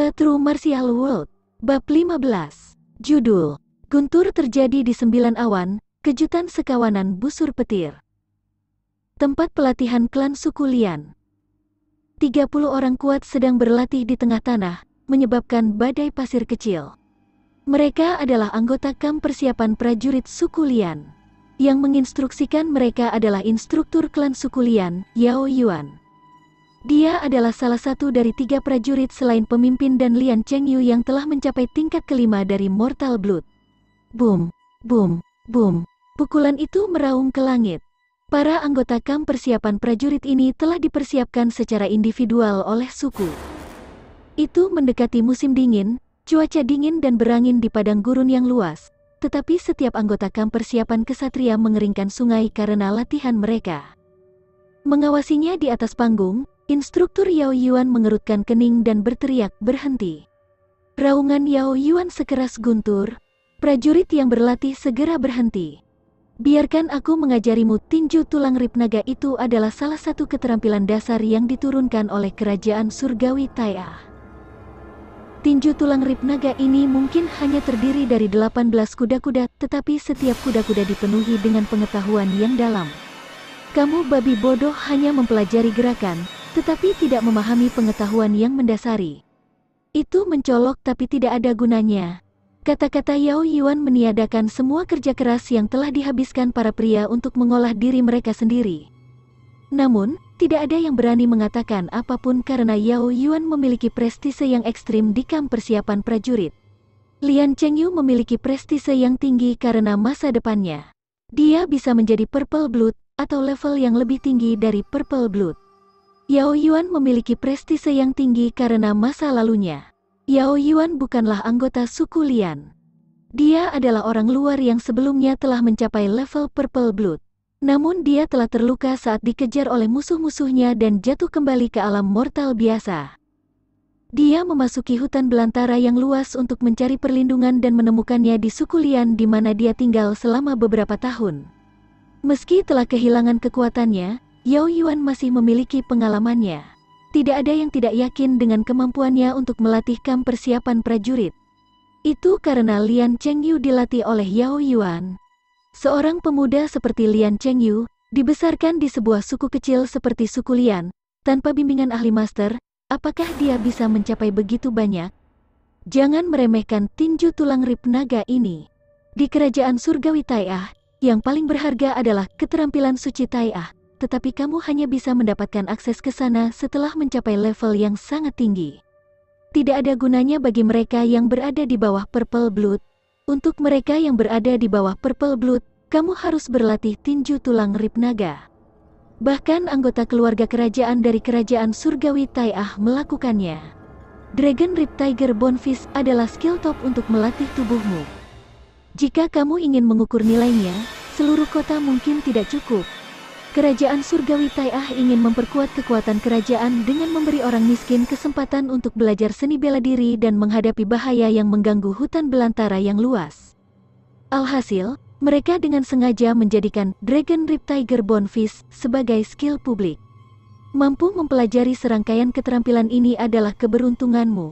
A True Martial World, Bab 15. Judul, Guntur terjadi di 9 awan, kejutan sekawanan busur petir. Tempat pelatihan klan suku Lian. 30 orang kuat sedang berlatih di tengah tanah, menyebabkan badai pasir kecil. Mereka adalah anggota kamp persiapan prajurit suku Lian. Yang menginstruksikan mereka adalah instruktur klan suku Lian, Yao Yuan. Dia adalah salah satu dari 3 prajurit selain pemimpin dan Lian Chengyu yang telah mencapai tingkat kelima dari Mortal Blood. Boom, boom, boom. Pukulan itu meraung ke langit. Para anggota kamp persiapan prajurit ini telah dipersiapkan secara individual oleh suku. Itu mendekati musim dingin, cuaca dingin dan berangin di padang gurun yang luas. Tetapi setiap anggota kamp persiapan kesatria mengeringkan sungai karena latihan mereka. Mengawasinya di atas panggung, instruktur Yao Yuan mengerutkan kening dan berteriak berhenti. Raungan Yao Yuan sekeras guntur. Prajurit yang berlatih segera berhenti. Biarkan aku mengajarimu. Tinju tulang rib naga itu adalah salah satu keterampilan dasar yang diturunkan oleh kerajaan surgawi Tai'ah. Tinju tulang rib naga ini mungkin hanya terdiri dari 18 kuda-kuda, tetapi setiap kuda-kuda dipenuhi dengan pengetahuan yang dalam. Kamu babi bodoh hanya mempelajari gerakan, tetapi tidak memahami pengetahuan yang mendasari. Itu mencolok tapi tidak ada gunanya. Kata-kata Yao Yuan meniadakan semua kerja keras yang telah dihabiskan para pria untuk mengolah diri mereka sendiri. Namun, tidak ada yang berani mengatakan apapun karena Yao Yuan memiliki prestise yang ekstrim di kamp persiapan prajurit. Lian Chengyu memiliki prestise yang tinggi karena masa depannya. Dia bisa menjadi Purple Blood, atau level yang lebih tinggi dari Purple Blood. Yao Yuan memiliki prestise yang tinggi karena masa lalunya. Yao Yuan bukanlah anggota suku Lian. Dia adalah orang luar yang sebelumnya telah mencapai level Purple Blood. Namun dia telah terluka saat dikejar oleh musuh-musuhnya dan jatuh kembali ke alam mortal biasa. Dia memasuki hutan belantara yang luas untuk mencari perlindungan dan menemukannya di suku Lian di mana dia tinggal selama beberapa tahun. Meski telah kehilangan kekuatannya, Yao Yuan masih memiliki pengalamannya. Tidak ada yang tidak yakin dengan kemampuannya untuk melatih kamp persiapan prajurit. Itu karena Lian Chengyu dilatih oleh Yao Yuan. Seorang pemuda seperti Lian Chengyu, dibesarkan di sebuah suku kecil seperti suku Lian, tanpa bimbingan ahli master, apakah dia bisa mencapai begitu banyak? Jangan meremehkan tinju tulang rib naga ini. Di kerajaan surgawi Tai'ah, yang paling berharga adalah keterampilan suci Tai'ah, tetapi kamu hanya bisa mendapatkan akses ke sana setelah mencapai level yang sangat tinggi. Tidak ada gunanya bagi mereka yang berada di bawah Purple Blood. Untuk mereka yang berada di bawah Purple Blood, kamu harus berlatih tinju tulang rib naga. Bahkan anggota keluarga kerajaan dari kerajaan surgawi Tai'ah melakukannya. Dragon Rib Tiger Bone Fist adalah skill top untuk melatih tubuhmu. Jika kamu ingin mengukur nilainya, seluruh kota mungkin tidak cukup. Kerajaan surgawi Tai'ah ingin memperkuat kekuatan kerajaan dengan memberi orang miskin kesempatan untuk belajar seni bela diri dan menghadapi bahaya yang mengganggu hutan belantara yang luas. Alhasil, mereka dengan sengaja menjadikan Dragon Rib Tiger Bone Fist sebagai skill publik. Mampu mempelajari serangkaian keterampilan ini adalah keberuntunganmu.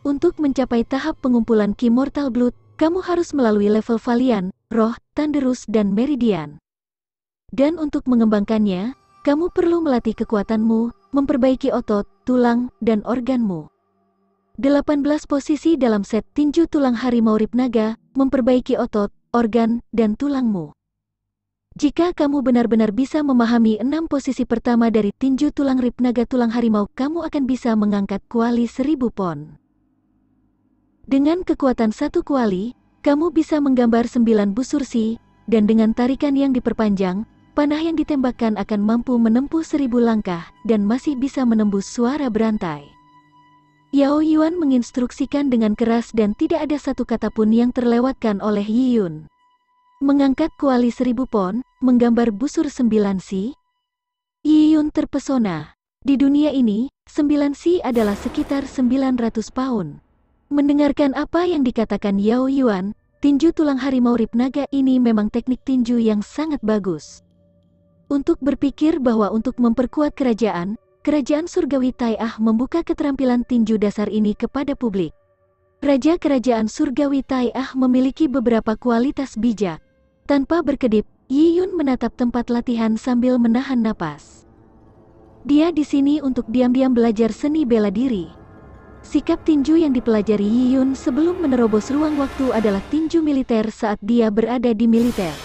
Untuk mencapai tahap pengumpulan Ki Mortal Blood, kamu harus melalui level Valiant, Roh, Thunderous dan Meridian. Dan untuk mengembangkannya, kamu perlu melatih kekuatanmu, memperbaiki otot, tulang, dan organmu. 18 posisi dalam set tinju tulang harimau rib naga, memperbaiki otot, organ, dan tulangmu. Jika kamu benar-benar bisa memahami 6 posisi pertama dari tinju tulang rib naga tulang harimau, kamu akan bisa mengangkat kuali 1000 pon. Dengan kekuatan 1 kuali, kamu bisa menggambar 9 busur si, dan dengan tarikan yang diperpanjang, panah yang ditembakkan akan mampu menempuh 1000 langkah, dan masih bisa menembus suara berantai. Yao Yuan menginstruksikan dengan keras dan tidak ada satu kata pun yang terlewatkan oleh Yi Yun. Mengangkat kuali 1000 pon, menggambar busur 9 si. Yi Yun terpesona. Di dunia ini, 9 si adalah sekitar 900 pound. Mendengarkan apa yang dikatakan Yao Yuan, tinju tulang harimau rib naga ini memang teknik tinju yang sangat bagus. Untuk berpikir bahwa untuk memperkuat kerajaan, kerajaan surgawi Tai-Ah membuka keterampilan tinju dasar ini kepada publik. Raja kerajaan surgawi Tai-Ah memiliki beberapa kualitas bijak. Tanpa berkedip, Yi Yun menatap tempat latihan sambil menahan napas. Dia di sini untuk diam-diam belajar seni bela diri. Sikap tinju yang dipelajari Yi Yun sebelum menerobos ruang waktu adalah tinju militer saat dia berada di militer.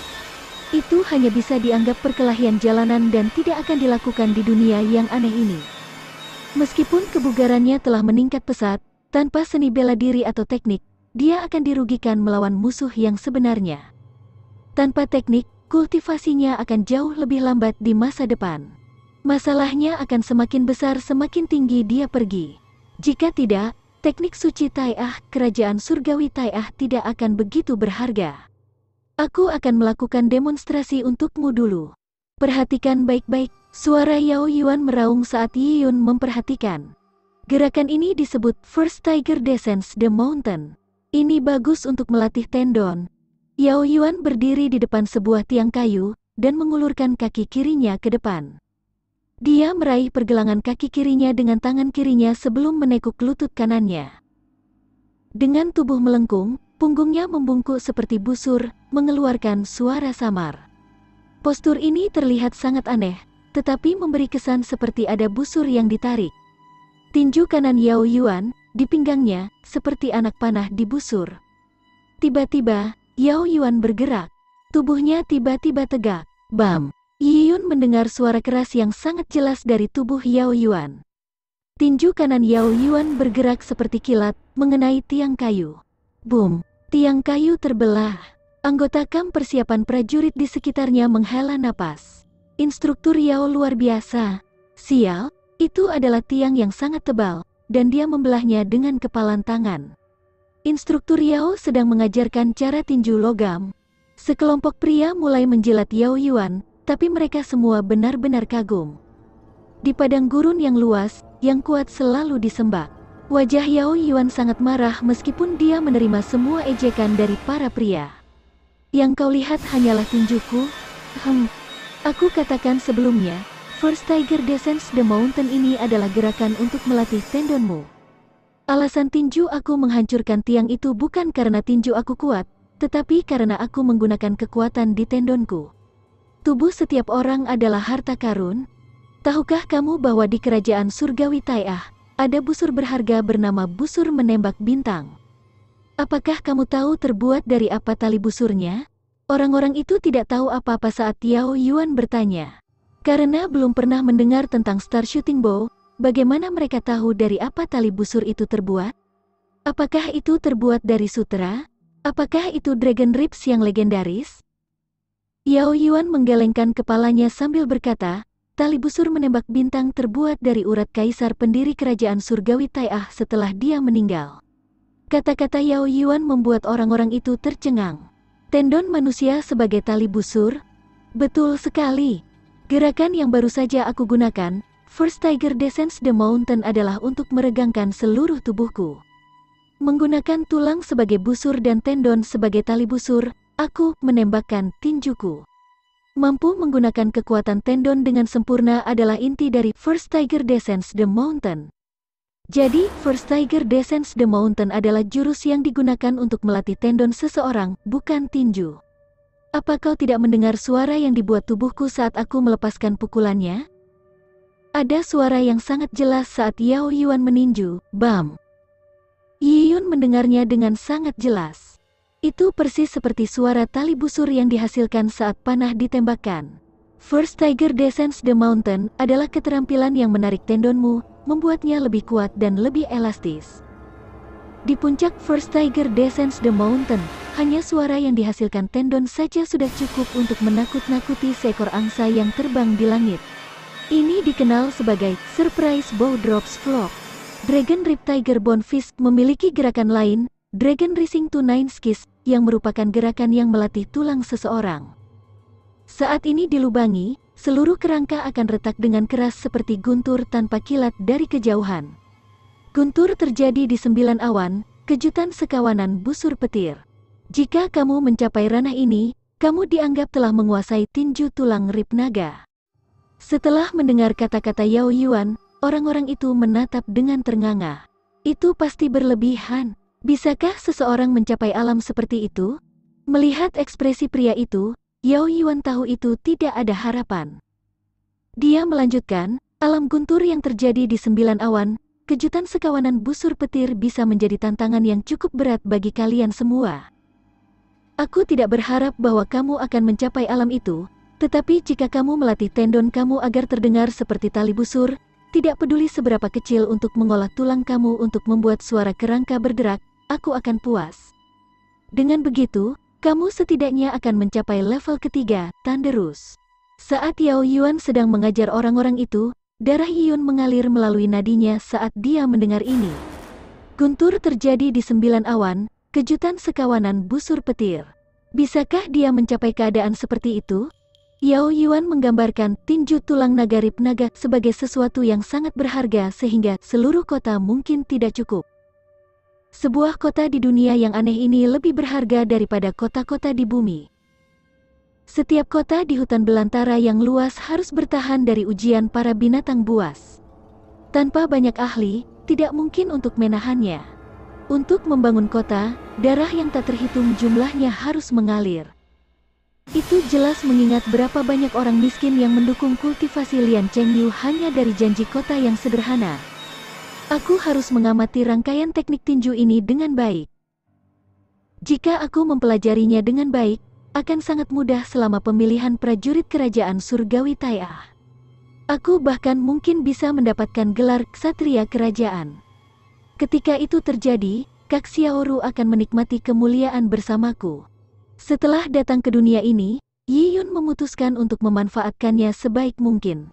Itu hanya bisa dianggap perkelahian jalanan dan tidak akan dilakukan di dunia yang aneh ini. Meskipun kebugarannya telah meningkat pesat, tanpa seni bela diri atau teknik, dia akan dirugikan melawan musuh yang sebenarnya. Tanpa teknik, kultivasinya akan jauh lebih lambat di masa depan. Masalahnya akan semakin besar semakin tinggi dia pergi. Jika tidak, teknik suci Tai-Ah, kerajaan surgawi Tai-Ah tidak akan begitu berharga. Aku akan melakukan demonstrasi untukmu dulu. Perhatikan baik-baik, suara Yao Yuan meraung saat Yi Yun memperhatikan. Gerakan ini disebut First Tiger Descends the Mountain. Ini bagus untuk melatih tendon. Yao Yuan berdiri di depan sebuah tiang kayu, dan mengulurkan kaki kirinya ke depan. Dia meraih pergelangan kaki kirinya dengan tangan kirinya sebelum menekuk lutut kanannya. Dengan tubuh melengkung, punggungnya membungkuk seperti busur, mengeluarkan suara samar. Postur ini terlihat sangat aneh, tetapi memberi kesan seperti ada busur yang ditarik. Tinju kanan Yao Yuan, di pinggangnya, seperti anak panah di busur. Tiba-tiba, Yao Yuan bergerak. Tubuhnya tiba-tiba tegak. Bam! Yi Yun mendengar suara keras yang sangat jelas dari tubuh Yao Yuan. Tinju kanan Yao Yuan bergerak seperti kilat, mengenai tiang kayu. Boom! Tiang kayu terbelah. Anggota kamp persiapan prajurit di sekitarnya menghela napas. Instruktur Yao luar biasa. Sial, itu adalah tiang yang sangat tebal, dan dia membelahnya dengan kepalan tangan. Instruktur Yao sedang mengajarkan cara tinju logam. Sekelompok pria mulai menjilat Yao Yuan, tapi mereka semua benar-benar kagum. Di padang gurun yang luas, yang kuat selalu disembah. Wajah Yao Yuan sangat marah meskipun dia menerima semua ejekan dari para pria. Yang kau lihat hanyalah tinjuku? Aku katakan sebelumnya, First Tiger Descends the Mountain ini adalah gerakan untuk melatih tendonmu. Alasan tinju aku menghancurkan tiang itu bukan karena tinju aku kuat, tetapi karena aku menggunakan kekuatan di tendonku. Tubuh setiap orang adalah harta karun. Tahukah kamu bahwa di kerajaan surgawi Tai-Ah, ada busur berharga bernama busur menembak bintang? Apakah kamu tahu terbuat dari apa tali busurnya? Orang-orang itu tidak tahu apa-apa saat Yao Yuan bertanya. Karena belum pernah mendengar tentang Star Shooting Bow, bagaimana mereka tahu dari apa tali busur itu terbuat? Apakah itu terbuat dari sutra? Apakah itu Dragon Ribs yang legendaris? Yao Yuan menggelengkan kepalanya sambil berkata, tali busur menembak bintang terbuat dari urat kaisar pendiri kerajaan surgawi Tai-Ah setelah dia meninggal. Kata-kata Yao Yuan membuat orang-orang itu tercengang. Tendon manusia sebagai tali busur? Betul sekali. Gerakan yang baru saja aku gunakan, First Tiger Descends the Mountain adalah untuk meregangkan seluruh tubuhku. Menggunakan tulang sebagai busur dan tendon sebagai tali busur, aku menembakkan tinjuku. Mampu menggunakan kekuatan tendon dengan sempurna adalah inti dari First Tiger Descends the Mountain. Jadi, First Tiger Descends the Mountain adalah jurus yang digunakan untuk melatih tendon seseorang, bukan tinju. Apa kau tidak mendengar suara yang dibuat tubuhku saat aku melepaskan pukulannya? Ada suara yang sangat jelas saat Yao Yuan meninju, bam! Yi Yun mendengarnya dengan sangat jelas. Itu persis seperti suara tali busur yang dihasilkan saat panah ditembakkan. First Tiger Descends the Mountain adalah keterampilan yang menarik tendonmu, membuatnya lebih kuat dan lebih elastis. Di puncak First Tiger Descends the Mountain, hanya suara yang dihasilkan tendon saja sudah cukup untuk menakut-nakuti seekor angsa yang terbang di langit. Ini dikenal sebagai Surprise Bow Drops Flop. Dragon Rip Tiger Bone Fist memiliki gerakan lain, Dragon Rising to Nine Skis, yang merupakan gerakan yang melatih tulang seseorang. Saat ini dilubangi, seluruh kerangka akan retak dengan keras seperti guntur tanpa kilat dari kejauhan. Guntur terjadi di 9 awan, kejutan sekawanan busur petir. Jika kamu mencapai ranah ini, kamu dianggap telah menguasai tinju tulang rip naga. Setelah mendengar kata-kata Yao Yuan, Orang-orang itu menatap dengan ternganga. Itu pasti berlebihan. Bisakah seseorang mencapai alam seperti itu? Melihat ekspresi pria itu, Yao Yuan tahu itu tidak ada harapan. Dia melanjutkan, alam guntur yang terjadi di 9 awan, kejutan sekawanan busur petir bisa menjadi tantangan yang cukup berat bagi kalian semua. Aku tidak berharap bahwa kamu akan mencapai alam itu, tetapi jika kamu melatih tendon kamu agar terdengar seperti tali busur, tidak peduli seberapa kecil untuk mengolah tulang kamu untuk membuat suara kerangka berderak, aku akan puas. Dengan begitu, kamu setidaknya akan mencapai level ketiga, Thunderous. Saat Yao Yuan sedang mengajar orang-orang itu, darah Yiyun mengalir melalui nadinya saat dia mendengar ini. Guntur terjadi di 9 awan, kejutan sekawanan busur petir. Bisakah dia mencapai keadaan seperti itu? Yao Yuan menggambarkan tinju tulang nagarip naga sebagai sesuatu yang sangat berharga sehingga seluruh kota mungkin tidak cukup. Sebuah kota di dunia yang aneh ini lebih berharga daripada kota-kota di bumi. Setiap kota di hutan belantara yang luas harus bertahan dari ujian para binatang buas. Tanpa banyak ahli, tidak mungkin untuk menahannya. Untuk membangun kota, darah yang tak terhitung jumlahnya harus mengalir. Itu jelas mengingat berapa banyak orang miskin yang mendukung kultivasi Lian Chengyu hanya dari janji kota yang sederhana. Aku harus mengamati rangkaian teknik tinju ini dengan baik. Jika aku mempelajarinya dengan baik, akan sangat mudah selama pemilihan prajurit kerajaan surgawi Tai'ah. Aku bahkan mungkin bisa mendapatkan gelar ksatria kerajaan. Ketika itu terjadi, Kak Xiaoru akan menikmati kemuliaan bersamaku. Setelah datang ke dunia ini, Yiyun memutuskan untuk memanfaatkannya sebaik mungkin.